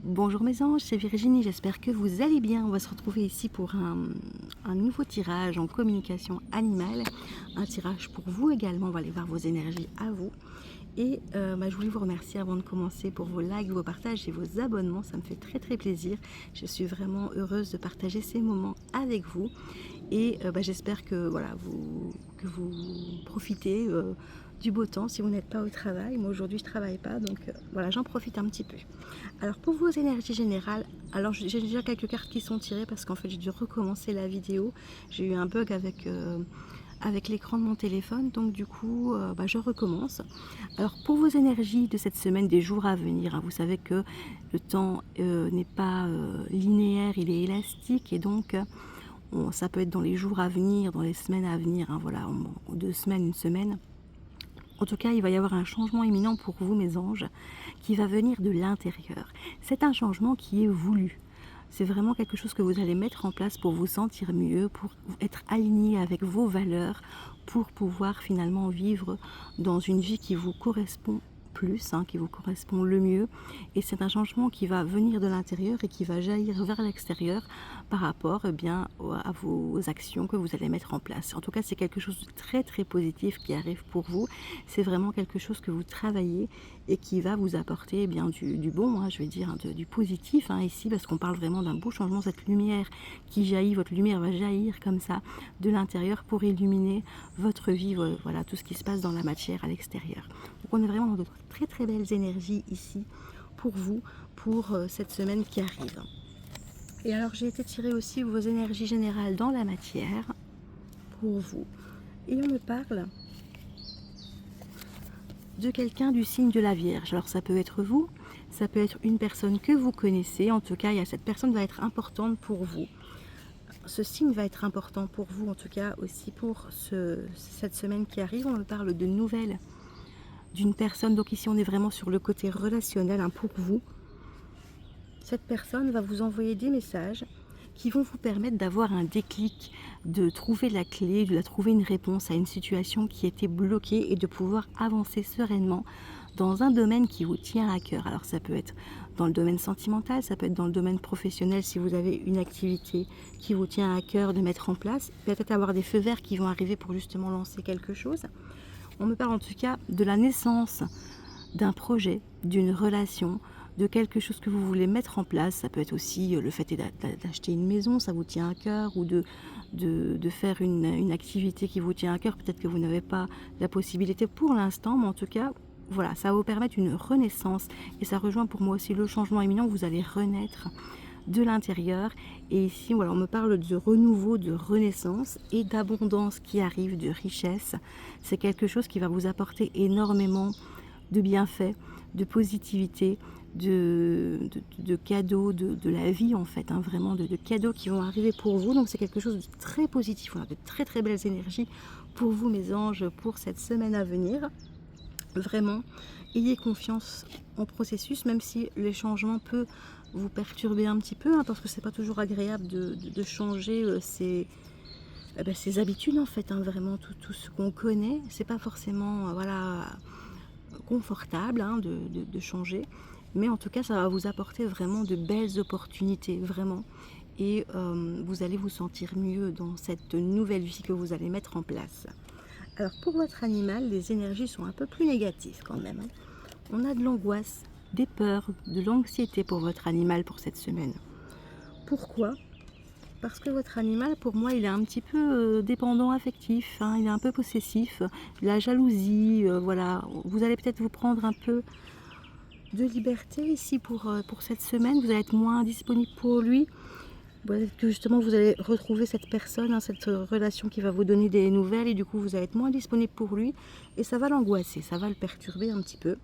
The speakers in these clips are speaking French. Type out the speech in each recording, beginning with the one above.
Bonjour mes anges, c'est Virginie, j'espère que vous allez bien. On va se retrouver ici pour un nouveau tirage en communication animale. Un tirage pour vous également, on va aller voir vos énergies à vous. Et je voulais vous remercier avant de commencer pour vos likes, vos partages et vos abonnements. Ça me fait très plaisir. Je suis vraiment heureuse de partager ces moments avec vous. Et j'espère que, voilà, que vous profitez du beau temps si vous n'êtes pas au travail. Moi aujourd'hui je ne travaille pas, donc voilà, j'en profite un petit peu. Alors pour vos énergies générales, alors j'ai déjà quelques cartes qui sont tirées parce qu'en fait j'ai dû recommencer la vidéo. J'ai eu un bug avec l'écran de mon téléphone, donc du coup je recommence. Alors pour vos énergies de cette semaine, des jours à venir, hein, vous savez que le temps n'est pas linéaire, il est élastique, et donc ça peut être dans les jours à venir, dans les semaines à venir, hein, voilà, en 2 semaines, une semaine. En tout cas, il va y avoir un changement imminent pour vous, mes anges, qui va venir de l'intérieur. C'est un changement qui est voulu. C'est vraiment quelque chose que vous allez mettre en place pour vous sentir mieux, pour être aligné avec vos valeurs, pour pouvoir finalement vivre dans une vie qui vous correspond plus, hein, qui vous correspond le mieux. Et c'est un changement qui va venir de l'intérieur et qui va jaillir vers l'extérieur par rapport à vos actions que vous allez mettre en place. En tout cas, c'est quelque chose de très positif qui arrive pour vous. C'est vraiment quelque chose que vous travaillez et qui va vous apporter du bon, hein, je vais dire, du positif, hein, ici, parce qu'on parle vraiment d'un beau changement. Cette lumière qui jaillit, votre lumière va jaillir comme ça de l'intérieur pour illuminer votre vie, voilà, tout ce qui se passe dans la matière à l'extérieur. Donc on est vraiment dans de très belles énergies ici pour vous, pour cette semaine qui arrive. Et alors j'ai été tirer aussi vos énergies générales dans la matière pour vous. Et on me parle de quelqu'un du signe de la Vierge. Alors ça peut être vous, ça peut être une personne que vous connaissez. En tout cas, cette personne va être importante pour vous. Ce signe va être important pour vous, en tout cas aussi pour cette semaine qui arrive. On me parle de nouvelles d'une personne. Donc ici, on est vraiment sur le côté relationnel, hein, pour vous. Cette personne va vous envoyer des messages qui vont vous permettre d'avoir un déclic, de trouver la clé, de trouver une réponse à une situation qui était bloquée et de pouvoir avancer sereinement dans un domaine qui vous tient à cœur. Alors ça peut être dans le domaine sentimental, ça peut être dans le domaine professionnel si vous avez une activité qui vous tient à cœur de mettre en place, peut-être avoir des feux verts qui vont arriver pour justement lancer quelque chose. On me parle en tout cas de la naissance d'un projet, d'une relation, de quelque chose que vous voulez mettre en place. Ça peut être aussi le fait d'acheter une maison, ça vous tient à cœur, ou de faire une activité qui vous tient à cœur. Peut-être que vous n'avez pas la possibilité pour l'instant, mais en tout cas, voilà, ça va vous permettre une renaissance. Et ça rejoint pour moi aussi le changement imminent. Vous allez renaître de l'intérieur. Et ici, voilà, on me parle de renouveau, de renaissance et d'abondance qui arrive, de richesse. C'est quelque chose qui va vous apporter énormément de bienfaits, de positivité, de cadeaux, de la vie en fait, hein, vraiment de cadeaux qui vont arriver pour vous. Donc c'est quelque chose de très positif, voilà, de très belles énergies pour vous mes anges pour cette semaine à venir. Vraiment, ayez confiance en processus, même si les changements peuvent vous perturber un petit peu, hein, parce que c'est pas toujours agréable de changer ses habitudes en fait, hein, vraiment tout ce qu'on connaît. C'est pas forcément voilà, confortable, hein, de changer, mais en tout cas ça va vous apporter vraiment de belles opportunités, vraiment, et vous allez vous sentir mieux dans cette nouvelle vie que vous allez mettre en place. Alors pour votre animal, les énergies sont un peu plus négatives quand même, hein. On a de l'angoisse, des peurs, de l'anxiété pour votre animal pour cette semaine. Pourquoi ? Parce que votre animal, pour moi, il est un petit peu dépendant affectif, hein, il est un peu possessif, la jalousie, voilà. Vous allez peut-être vous prendre un peu de liberté ici pour cette semaine, vous allez être moins disponible pour lui. Peut-être que justement vous allez retrouver cette personne, hein, cette relation qui va vous donner des nouvelles, et du coup vous allez être moins disponible pour lui et ça va l'angoisser, ça va le perturber un petit peu.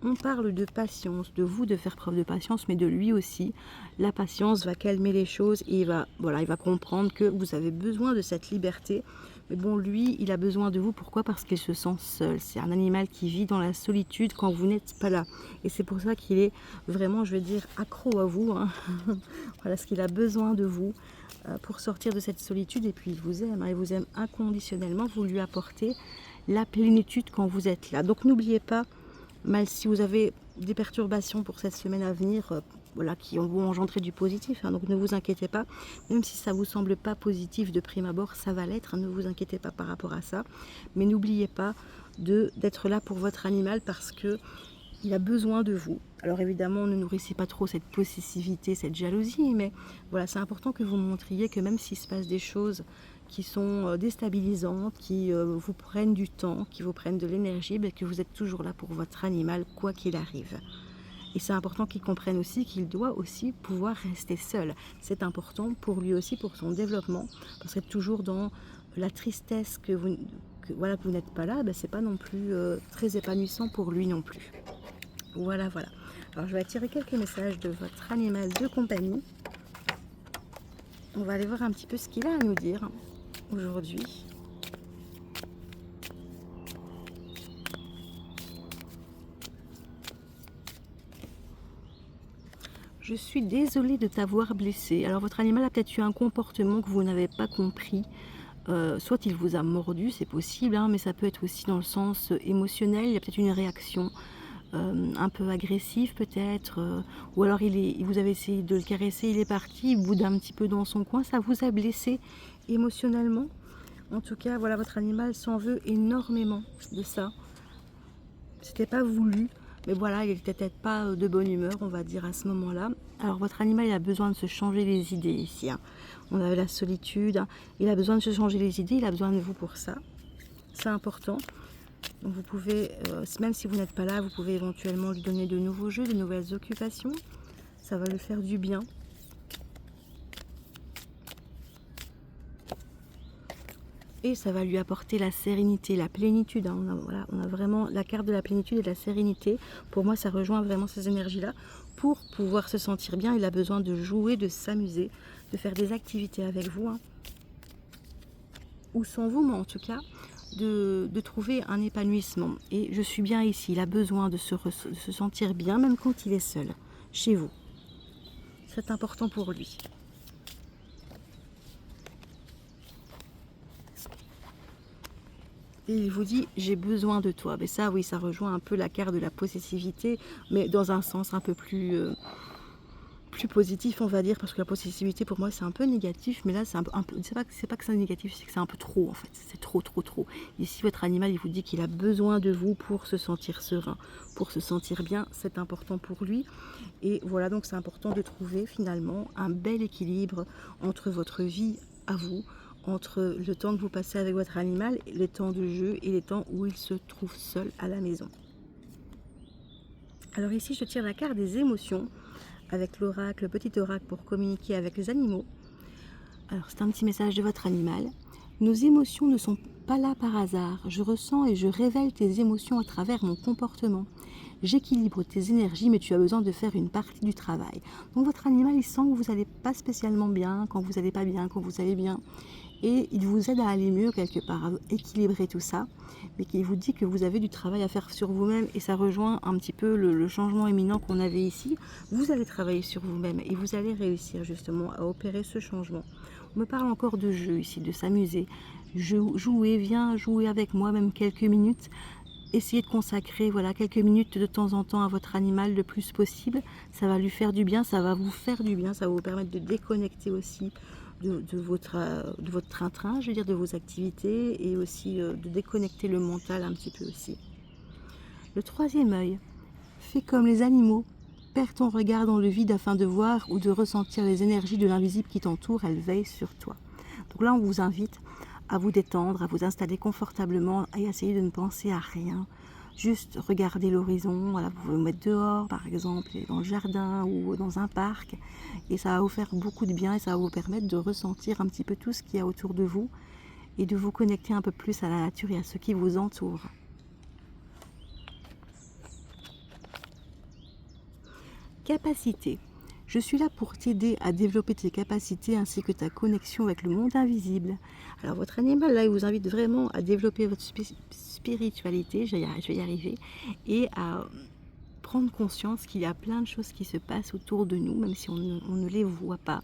On parle de patience, de vous de faire preuve de patience, mais de lui aussi. La patience va calmer les choses et il va comprendre que vous avez besoin de cette liberté. Mais bon, lui, il a besoin de vous. Pourquoi ? Parce qu'il se sent seul. C'est un animal qui vit dans la solitude quand vous n'êtes pas là. Et c'est pour ça qu'il est vraiment, je vais dire, accro à vous, hein. Voilà, parce qu'il a besoin de vous pour sortir de cette solitude. Et puis il vous aime, hein, il vous aime inconditionnellement. Vous lui apportez la plénitude quand vous êtes là. Donc n'oubliez pas, mal si vous avez des perturbations pour cette semaine à venir, voilà, qui vont engendrer du positif, hein, donc ne vous inquiétez pas. Même si ça vous semble pas positif de prime abord, ça va l'être, hein, ne vous inquiétez pas par rapport à ça. Mais n'oubliez pas d'être là pour votre animal parce que il a besoin de vous. Alors évidemment, ne nourrissez pas trop cette possessivité, cette jalousie, mais voilà, c'est important que vous montriez que même s'il se passe des choses qui sont déstabilisantes, qui vous prennent du temps, qui vous prennent de l'énergie, ben, que vous êtes toujours là pour votre animal, quoi qu'il arrive. Et c'est important qu'il comprenne aussi qu'il doit aussi pouvoir rester seul. C'est important pour lui aussi, pour son développement, parce que toujours dans la tristesse que vous n'êtes pas là, ben, c'est pas non plus très épanouissant pour lui non plus. Voilà, voilà. Alors je vais attirer quelques messages de votre animal de compagnie. On va aller voir un petit peu ce qu'il a à nous dire aujourd'hui. Je suis désolée de t'avoir blessé. Alors votre animal a peut-être eu un comportement que vous n'avez pas compris. Soit il vous a mordu, c'est possible, hein, mais ça peut être aussi dans le sens émotionnel. Il y a peut-être une réaction un peu agressif peut-être, ou alors vous avez essayé de le caresser, il est parti, il boude un petit peu dans son coin, ça vous a blessé émotionnellement. En tout cas, voilà, votre animal s'en veut énormément de ça. C'était pas voulu, mais voilà, il était peut-être pas de bonne humeur, on va dire, à ce moment-là. Alors votre animal, il a besoin de se changer les idées ici, hein. On avait la solitude, hein. Il a besoin de se changer les idées, il a besoin de vous pour ça. C'est important. Donc vous pouvez, même si vous n'êtes pas là, vous pouvez éventuellement lui donner de nouveaux jeux, de nouvelles occupations. Ça va lui faire du bien. Et ça va lui apporter la sérénité, la plénitude, hein. On a vraiment la carte de la plénitude et de la sérénité. Pour moi, ça rejoint vraiment ces énergies-là. Pour pouvoir se sentir bien, il a besoin de jouer, de s'amuser, de faire des activités avec vous, hein. Ou sans vous, mais en tout cas, de trouver un épanouissement. Et je suis bien ici, il a besoin de se sentir bien, même quand il est seul, chez vous. C'est important pour lui. Et il vous dit, j'ai besoin de toi. Mais ça, oui, ça rejoint un peu la carte de la possessivité, mais dans un sens un peu plus positif, on va dire, parce que la possessivité, pour moi, c'est un peu négatif, mais là, c'est un peu c'est pas que c'est négatif, c'est que c'est un peu trop, en fait. C'est trop, trop, trop. Ici, votre animal, il vous dit qu'il a besoin de vous pour se sentir serein, pour se sentir bien. C'est important pour lui. Et voilà, donc c'est important de trouver, finalement, un bel équilibre entre votre vie à vous, entre le temps que vous passez avec votre animal, les temps de jeu et les temps où il se trouve seul à la maison. Alors ici, je tire la carte des émotions avec l'oracle, le petit oracle pour communiquer avec les animaux. Alors c'est un petit message de votre animal. Nos émotions ne sont pas là par hasard. Je ressens et je révèle tes émotions à travers mon comportement. J'équilibre tes énergies, mais tu as besoin de faire une partie du travail. Donc votre animal, il sent que vous n'allez pas spécialement bien, quand vous n'allez pas bien, quand vous allez bien. Et il vous aide à aller mieux quelque part, à équilibrer tout ça, mais qu'il vous dit que vous avez du travail à faire sur vous-même, et ça rejoint un petit peu le changement éminent qu'on avait ici. Vous allez travailler sur vous-même et vous allez réussir justement à opérer ce changement. On me parle encore de jeu ici, de s'amuser. Jouer, viens jouer avec moi, même quelques minutes. Essayez de consacrer quelques minutes de temps en temps à votre animal le plus possible. Ça va lui faire du bien, ça va vous faire du bien, ça va vous permettre de déconnecter aussi de votre train-train, je veux dire, de vos activités, et aussi de déconnecter le mental un petit peu aussi. Le troisième œil, fais comme les animaux, perds ton regard dans le vide afin de voir ou de ressentir les énergies de l'invisible qui t'entoure, elles veillent sur toi. Donc là, on vous invite à vous détendre, à vous installer confortablement et essayer de ne penser à rien. Juste regarder l'horizon, voilà, vous pouvez vous mettre dehors par exemple, dans le jardin ou dans un parc, et ça va vous faire beaucoup de bien et ça va vous permettre de ressentir un petit peu tout ce qu'il y a autour de vous et de vous connecter un peu plus à la nature et à ce qui vous entoure. Capacité. Je suis là pour t'aider à développer tes capacités ainsi que ta connexion avec le monde invisible. Alors votre animal, là, il vous invite vraiment à développer votre spiritualité, je vais y arriver, et à prendre conscience qu'il y a plein de choses qui se passent autour de nous, même si on ne les voit pas.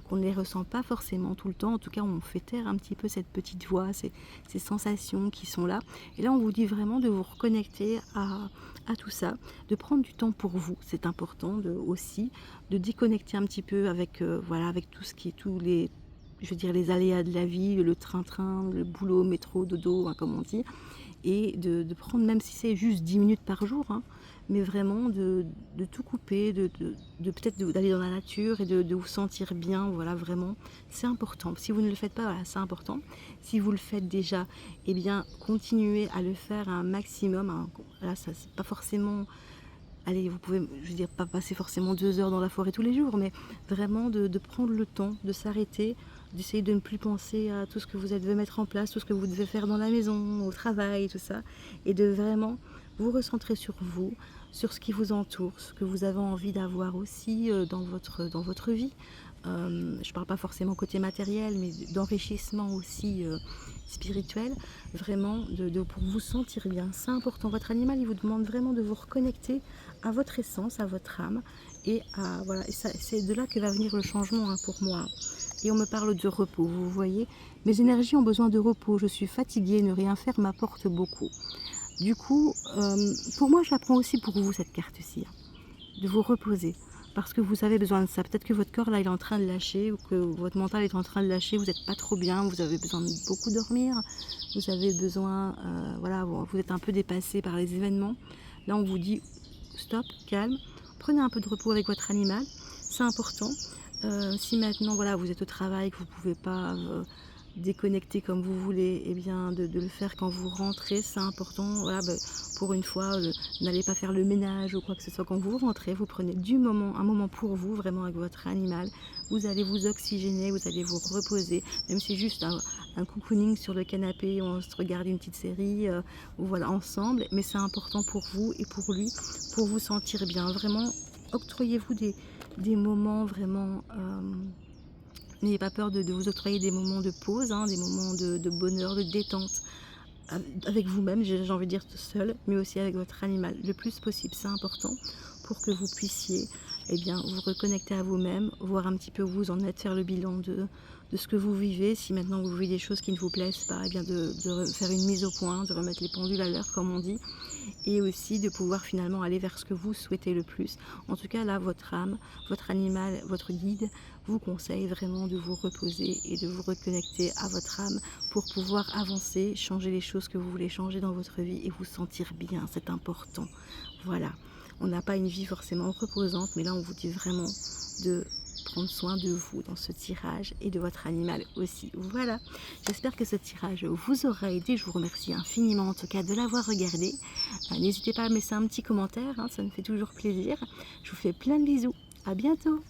qu'on ne les ressent pas forcément tout le temps. En tout cas, on fait taire un petit peu cette petite voix, ces sensations qui sont là. Et là, on vous dit vraiment de vous reconnecter à tout ça, de prendre du temps pour vous. C'est important aussi de déconnecter un petit peu avec, voilà, avec tout ce qui est tous les, je veux dire, les aléas de la vie, le train-train, le boulot, métro, dodo, hein, comme on dit, et de prendre, même si c'est juste 10 minutes par jour, hein, mais vraiment de tout couper, peut-être d'aller dans la nature et de vous sentir bien, voilà, vraiment, c'est important. Si vous ne le faites pas, voilà, c'est important. Si vous le faites déjà, eh bien, continuez à le faire un maximum, hein. Là, ça, c'est pas forcément... Allez, vous pouvez, je veux dire, pas passer forcément 2 heures dans la forêt tous les jours, mais vraiment de prendre le temps, de s'arrêter, d'essayer de ne plus penser à tout ce que vous devez mettre en place, tout ce que vous devez faire dans la maison, au travail, tout ça, et de vraiment vous recentrer sur vous, sur ce qui vous entoure, ce que vous avez envie d'avoir aussi dans votre vie. Je ne parle pas forcément côté matériel, mais d'enrichissement aussi spirituel, vraiment pour vous sentir bien. C'est important. Votre animal, il vous demande vraiment de vous reconnecter à votre essence, à votre âme, et voilà. Et c'est de là que va venir le changement, hein, pour moi. Et on me parle de repos. Vous voyez, mes énergies ont besoin de repos. Je suis fatiguée. Ne rien faire m'apporte beaucoup. Du coup, pour moi, je la prends aussi pour vous, cette carte-ci, hein, de vous reposer. Parce que vous avez besoin de ça. Peut-être que votre corps, là, il est en train de lâcher, ou que votre mental est en train de lâcher, vous n'êtes pas trop bien, vous avez besoin de beaucoup dormir, vous avez besoin, voilà, vous êtes un peu dépassé par les événements. Là, on vous dit, stop, calme, prenez un peu de repos avec votre animal, c'est important. Si maintenant, voilà, vous êtes au travail, que vous ne pouvez pas déconnecter comme vous voulez, et bien de le faire quand vous rentrez, c'est important. Voilà, pour une fois, n'allez pas faire le ménage ou quoi que ce soit. Quand vous rentrez, vous prenez un moment pour vous, vraiment avec votre animal. Vous allez vous oxygéner, vous allez vous reposer, même si c'est juste un cocooning sur le canapé, on se regarde une petite série, voilà, ensemble. Mais c'est important pour vous et pour lui, pour vous sentir bien. Vraiment, octroyez-vous des moments vraiment... n'ayez pas peur de vous octroyer des moments de pause, hein, des moments de bonheur, de détente, avec vous-même, j'ai envie de dire tout seul, mais aussi avec votre animal, le plus possible. C'est important pour que vous puissiez, eh bien, vous reconnecter à vous-même, voir un petit peu où vous en êtes, faire le bilan de ce que vous vivez. Si maintenant vous vivez des choses qui ne vous plaisent pas, eh bien de faire une mise au point, de remettre les pendules à l'heure, comme on dit, et aussi de pouvoir finalement aller vers ce que vous souhaitez le plus. En tout cas, là, votre âme, votre animal, votre guide vous conseille vraiment de vous reposer et de vous reconnecter à votre âme pour pouvoir avancer, changer les choses que vous voulez changer dans votre vie et vous sentir bien. C'est important. Voilà. On n'a pas une vie forcément reposante, mais là, on vous dit vraiment de prendre soin de vous dans ce tirage et de votre animal aussi. Voilà, j'espère que ce tirage vous aura aidé. Je vous remercie infiniment en tout cas de l'avoir regardé. N'hésitez pas à me laisser un petit commentaire, hein, ça me fait toujours plaisir. Je vous fais plein de bisous, à bientôt.